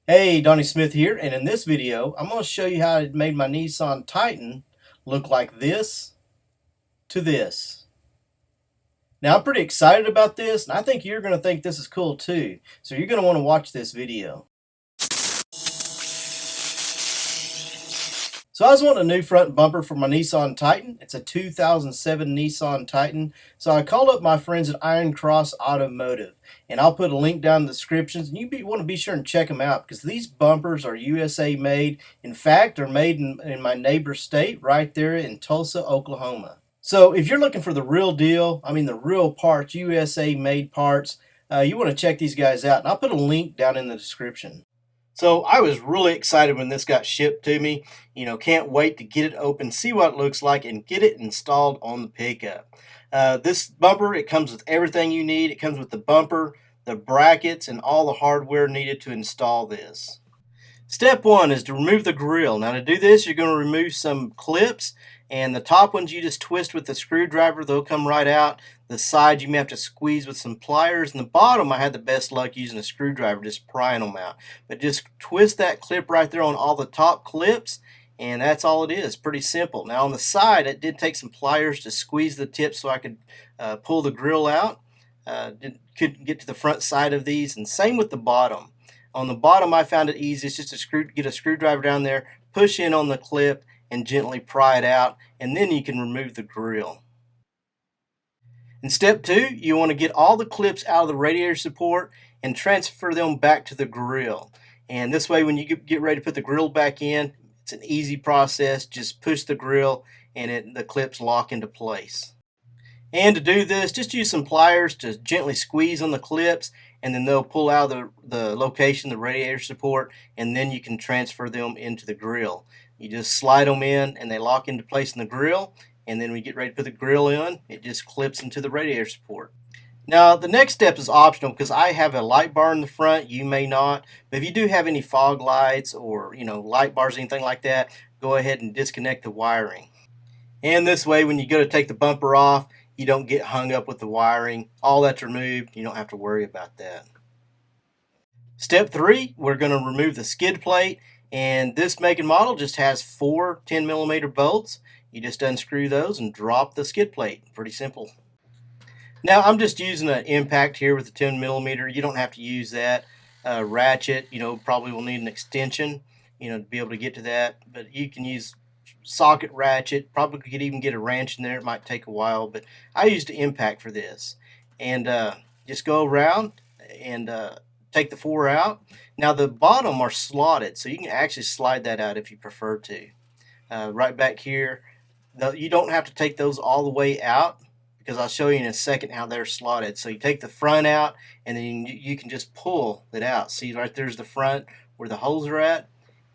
Hey, Donnie Smith here, and in this video, I'm going to show you how I made my Nissan Titan look like this to this. Now, I'm pretty excited about this, and I think you're going to think this is cool too, so you're going to want to watch this video. So I was wanting a new front bumper for my Nissan Titan. It's a 2007 Nissan Titan. So I called up my friends at Iron Cross Automotive, and I'll put a link down in the descriptions. And want to be sure and check them out because these bumpers are USA made. In fact, they're made in my neighbor state right there in Tulsa, Oklahoma. So if you're looking for the real deal, I mean the real parts, USA made parts, you want to check these guys out. And I'll put a link down in the description. So I was really excited when this got shipped to me. Can't wait to get it open, see what it looks like, and get it installed on the pickup. This bumper, it comes with everything you need. It comes with the bumper, the brackets, and all the hardware needed to install this. Step one is to remove the grill. Now to do this, you're going to remove some clips, and the top ones you just twist with the screwdriver. They'll come right out. The sides you may have to squeeze with some pliers, and the bottom I had the best luck using a screwdriver, just prying them out. But just twist that clip right there on all the top clips, and that's all it is. Pretty simple. Now on the side, it did take some pliers to squeeze the tip so I could pull the grill out. Couldn't get to the front side of these, and same with the bottom. On the bottom, I found it easiest just to get a screwdriver down there, push in on the clip, and gently pry it out, and then you can remove the grill. In step two, you want to get all the clips out of the radiator support and transfer them back to the grill. And this way, when you get ready to put the grill back in, it's an easy process. Just push the grill and the clips lock into place. And to do this, just use some pliers to gently squeeze on the clips, and then they'll pull out the location, the radiator support, and then you can transfer them into the grill. You just slide them in and they lock into place in the grill, and then when you get ready to put the grill in, it just clips into the radiator support. Now the next step is optional because I have a light bar in the front, you may not, but if you do have any fog lights or light bars, anything like that, go ahead and disconnect the wiring. And this way, when you go to take the bumper off, you don't get hung up with the wiring. All that's removed. You don't have to worry about that. Step three, we're going to remove the skid plate. And this make and model just has 4 10mm bolts. You just unscrew those and drop the skid plate. Pretty simple. Now, I'm just using an impact here with the 10mm. You don't have to use that. Ratchet, probably will need an extension, to be able to get to that. But you can use socket ratchet. Probably could even get a wrench in there. It might take a while, but I used an impact for this. And just go around and take the 4 out. Now the bottom are slotted, so you can actually slide that out if you prefer to. Right back here, you don't have to take those all the way out because I'll show you in a second how they're slotted. So you take the front out, and then you can just pull it out. See, right there's the front where the holes are at,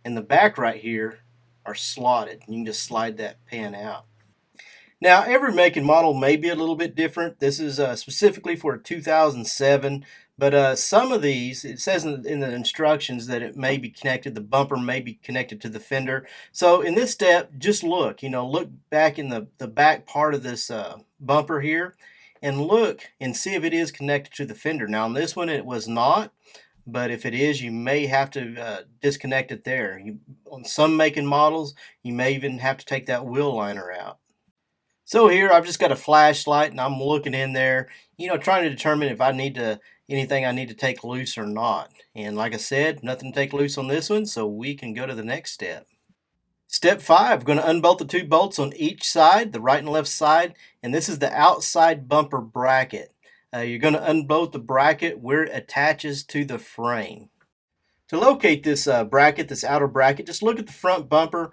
and the back right here are slotted. You can just slide that pin out. Now, every make and model may be a little bit different. This is specifically for a 2007, but some of these, it says in the instructions that it may be connected, the bumper may be connected to the fender. So in this step, just look, look back in the back part of this bumper here, and look and see if it is connected to the fender. Now, on this one, it was not. But if it is, you may have to disconnect it there. On some making models, you may even have to take that wheel liner out. So here I've just got a flashlight and I'm looking in there, trying to determine if anything I need to take loose or not. And like I said, nothing to take loose on this one, so we can go to the next step. Step 5, we're going to unbolt the 2 bolts on each side, the right and left side, and this is the outside bumper bracket. You're going to unbolt the bracket where it attaches to the frame. To locate this bracket, this outer bracket, just look at the front bumper,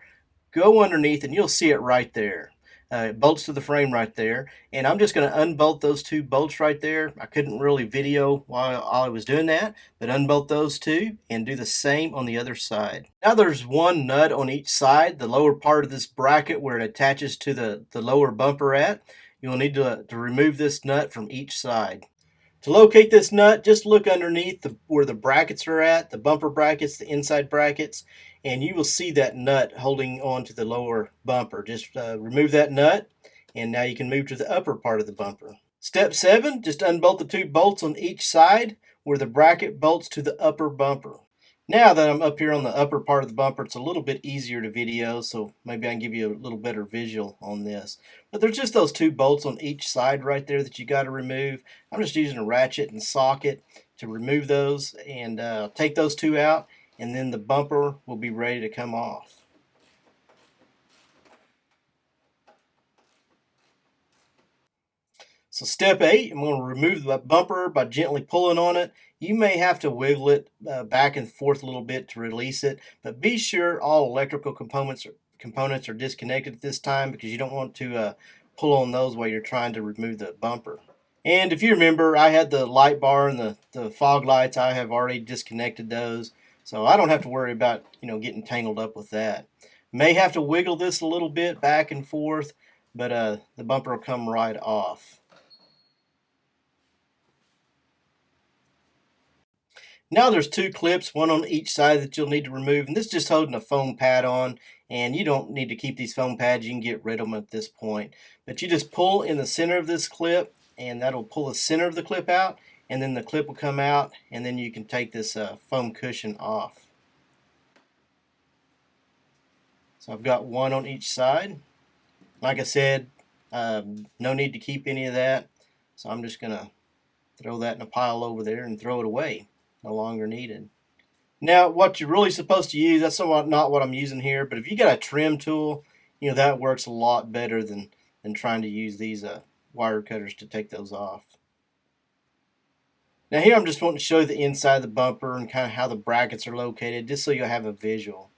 go underneath, and you'll see it right there. It bolts to the frame right there, and I'm just going to unbolt those 2 bolts right there. I couldn't really video while I was doing that, but unbolt those 2 and do the same on the other side. Now there's 1 nut on each side, the lower part of this bracket where it attaches to the lower bumper at. You'll need to remove this nut from each side. To locate this nut, just look underneath where the brackets are at, the bumper brackets, the inside brackets, and you will see that nut holding on to the lower bumper. Just remove that nut, and now you can move to the upper part of the bumper. Step 7, just unbolt the 2 bolts on each side where the bracket bolts to the upper bumper. Now that I'm up here on the upper part of the bumper, it's a little bit easier to video, so maybe I can give you a little better visual on this. But there's just those two bolts on each side right there that you got to remove. I'm just using a ratchet and socket to remove those, and take those two out, and then the bumper will be ready to come off. So step 8, I'm going to remove the bumper by gently pulling on it. You may have to wiggle it back and forth a little bit to release it, but be sure all electrical components are disconnected at this time, because you don't want to pull on those while you're trying to remove the bumper. And if you remember, I had the light bar and the fog lights. I have already disconnected those, so I don't have to worry about getting tangled up with that. May have to wiggle this a little bit back and forth, but the bumper will come right off. Now there's two clips, one on each side, that you'll need to remove, and this is just holding a foam pad on, and you don't need to keep these foam pads. You can get rid of them at this point. But you just pull in the center of this clip, and that'll pull the center of the clip out, and then the clip will come out, and then you can take this foam cushion off. So I've got one on each side. Like I said, no need to keep any of that, so I'm just going to throw that in a pile over there and throw it away. No longer needed. Now, what you're really supposed to use, that's somewhat not what I'm using here, but if you got a trim tool, that works a lot better than trying to use these wire cutters to take those off. Now here I'm just wanting to show you the inside of the bumper and kind of how the brackets are located, just so you'll have a visual.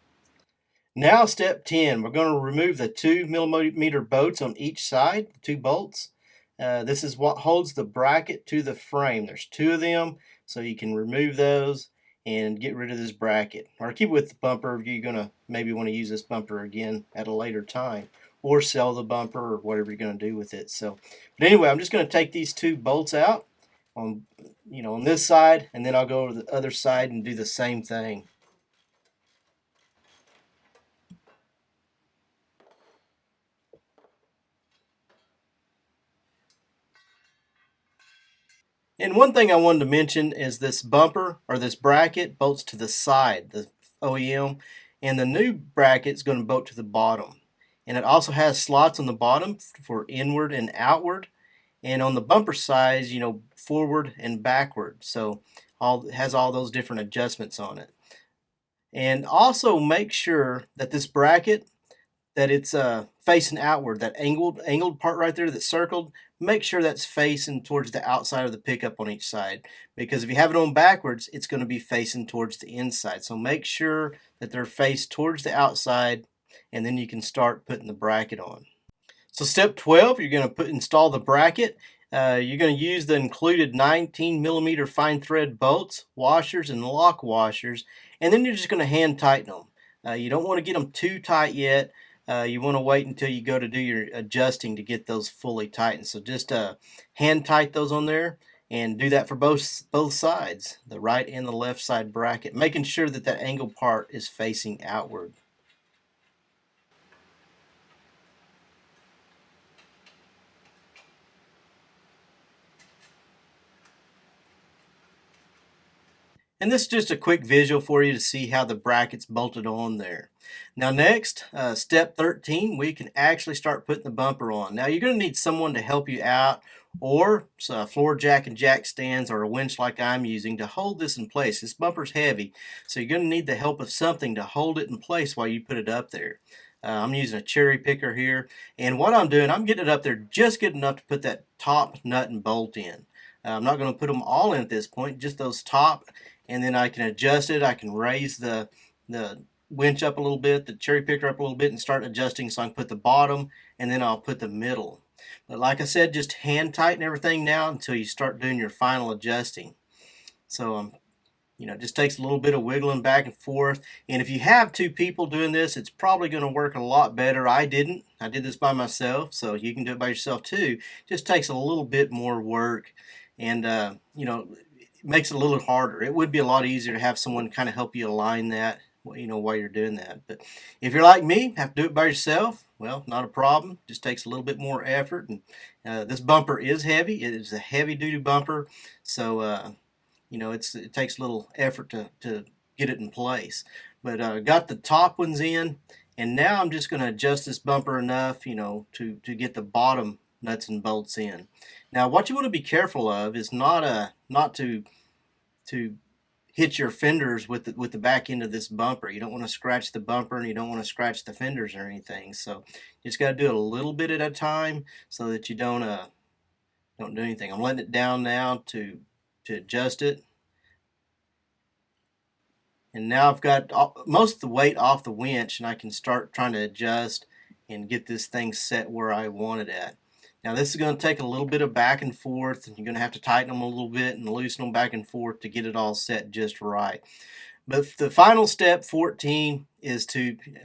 Now step 10, we're going to remove the 2mm bolts on each side, the two bolts. This is what holds the bracket to the frame. There's two of them, so you can remove those and get rid of this bracket, or keep it with the bumper if you're going to maybe want to use this bumper again at a later time, or sell the bumper, or whatever you're going to do with it. But anyway, I'm just going to take these two bolts out on on this side, and then I'll go to the other side and do the same thing. And one thing I wanted to mention is this bumper, or this bracket, bolts to the side, the OEM, and the new bracket is going to bolt to the bottom. And it also has slots on the bottom for inward and outward, and on the bumper sides, forward and backward. So it has all those different adjustments on it. And also make sure that this bracket, that it's facing outward. That angled part right there that's circled, make sure that's facing towards the outside of the pickup on each side, because if you have it on backwards, it's going to be facing towards the inside. So make sure that they're faced towards the outside, and then you can start putting the bracket on. So step 12, you're going to install the bracket. You're going to use the included 19mm fine thread bolts, washers, and lock washers, and then you're just going to hand tighten them. You don't want to get them too tight yet. You want to wait until you go to do your adjusting to get those fully tightened. So just hand tight those on there, and do that for both sides, the right and the left side bracket, making sure that that angled part is facing outward. And this is just a quick visual for you to see how the bracket's bolted on there. Now next, step 13, we can actually start putting the bumper on. Now you're going to need someone to help you out, or floor jack and jack stands, or a winch like I'm using to hold this in place. This bumper's heavy, so you're going to need the help of something to hold it in place while you put it up there. I'm using a cherry picker here, and what I'm doing, I'm getting it up there just good enough to put that top nut and bolt in. I'm not going to put them all in at this point, just those top, and then I can adjust it. I can raise the winch up a little bit, the cherry picker up a little bit, and start adjusting, so I can put the bottom, and then I'll put the middle. But like I said, just hand tighten everything now until you start doing your final adjusting. So it just takes a little bit of wiggling back and forth. And if you have two people doing this, it's probably going to work a lot better. I did this by myself, so you can do it by yourself too. It just takes a little bit more work, and it makes it a little harder. It would be a lot easier to have someone kind of help you align that, while you're doing that. But if you're like me, have to do it by yourself, well, not a problem. Just takes a little bit more effort. And this bumper is heavy. It is a heavy duty bumper, so it takes a little effort to get it in place. But got the top ones in, and now I'm just going to adjust this bumper enough, you know, to get the bottom nuts and bolts in. Now, what you want to be careful of is not to hit your fenders with the back end of this bumper. You don't want to scratch the bumper, and you don't want to scratch the fenders or anything. So you just got to do it a little bit at a time so that you don't do anything. I'm letting it down now to adjust it. And now I've got most of the weight off the winch, and I can start trying to adjust and get this thing set where I want it at. Now this is going to take a little bit of back and forth, and you're going to have to tighten them a little bit and loosen them back and forth to get it all set just right. But the final step, 14, is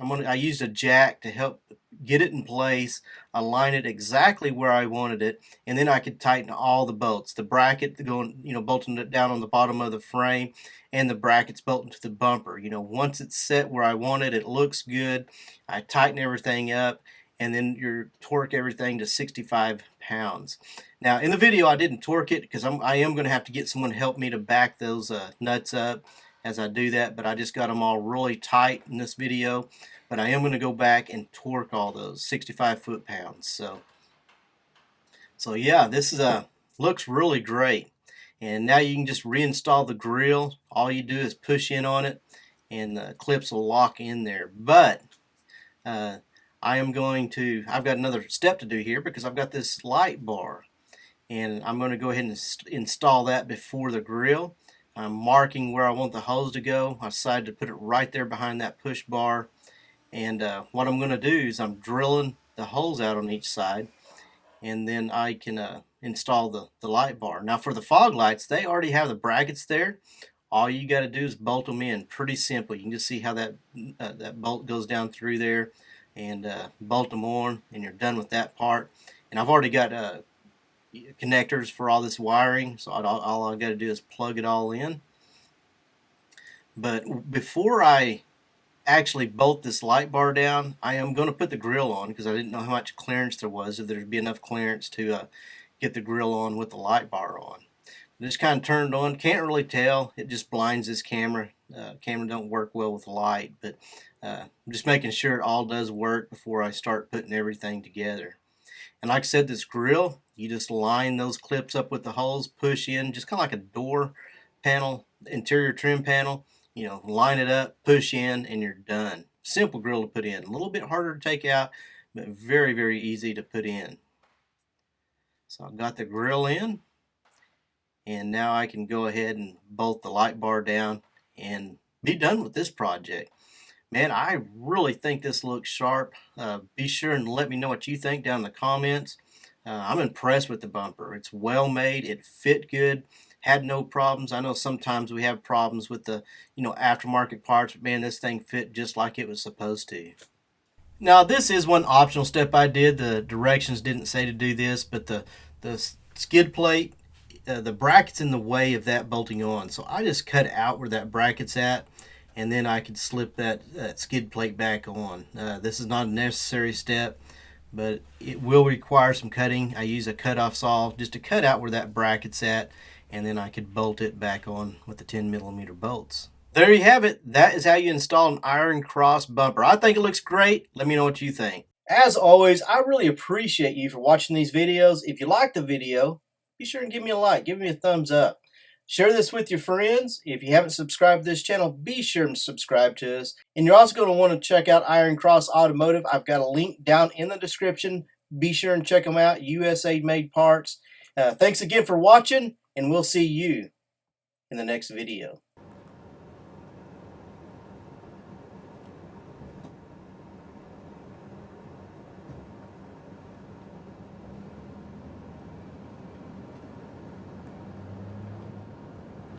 I used a jack to help get it in place, align it exactly where I wanted it, and then I could tighten all the bolts. The bracket going, you know, bolting it down on the bottom of the frame, and the brackets bolting to the bumper. You know, once it's set where I want it, it looks good. I tighten everything up, and then you torque everything to 65 pounds. Now in the video I didn't torque it because I am going to have to get someone to help me to back those nuts up as I do that, but I just got them all really tight in this video. But I am going to go back and torque all those 65 foot-pounds. So yeah, this is looks really great. And now you can just reinstall the grill. All you do is push in on it, and the clips will lock in there. But I've got another step to do here because I've got this light bar, and I'm going to go ahead and install that before the grill. I'm marking where I want the hose to go. I decided to put it right there behind that push bar. And what I'm going to do is I'm drilling the holes out on each side, and then I can install the light bar. Now for the fog lights, they already have the brackets there. All you got to do is bolt them in. Pretty simple. You can just see how that bolt goes down through there, and bolt them on, and you're done with that part. And I've already got connectors for all this wiring, so all I got to do is plug it all in. But before I actually bolt this light bar down, I am going to put the grill on because I didn't know how much clearance there was, if there'd be enough clearance to get the grill on with the light bar on. Just kind of turned on, can't really tell, it just blinds this camera. Camera don't work well with light, but I'm just making sure it all does work before I start putting everything together. And like I said, this grill, you just line those clips up with the holes, push in, just kind of like a door panel, interior trim panel. You know, line it up, push in, and you're done. Simple grill to put in. A little bit harder to take out, but very, very easy to put in. So I've got the grill in, and now I can go ahead and bolt the light bar down and be done with this project. Man, I really think this looks sharp. Be sure and let me know what you think down in the comments. I'm impressed with the bumper. It's well made. It fit good. Had no problems. I know sometimes we have problems with the, you know, aftermarket parts, but man, this thing fit just like it was supposed to. Now, this is one optional step I did. The directions didn't say to do this, but the skid plate, the bracket's in the way of that bolting on. So I just cut out where that bracket's at, and then I could slip that skid plate back on. This is not a necessary step, but it will require some cutting. I use a cut-off saw just to cut out where that bracket's at, and then I could bolt it back on with the 10mm bolts. There you have it. That is how you install an iron cross bumper. I think it looks great. Let me know what you think. As always, I really appreciate you for watching these videos. If you like the video, be sure and give me a like. Give me a thumbs up. Share this with your friends. If you haven't subscribed to this channel, be sure to subscribe to us. And you're also going to want to check out Iron Cross Automotive. I've got a link down in the description. Be sure and check them out. USA made parts. Thanks again for watching, and we'll see you in the next video.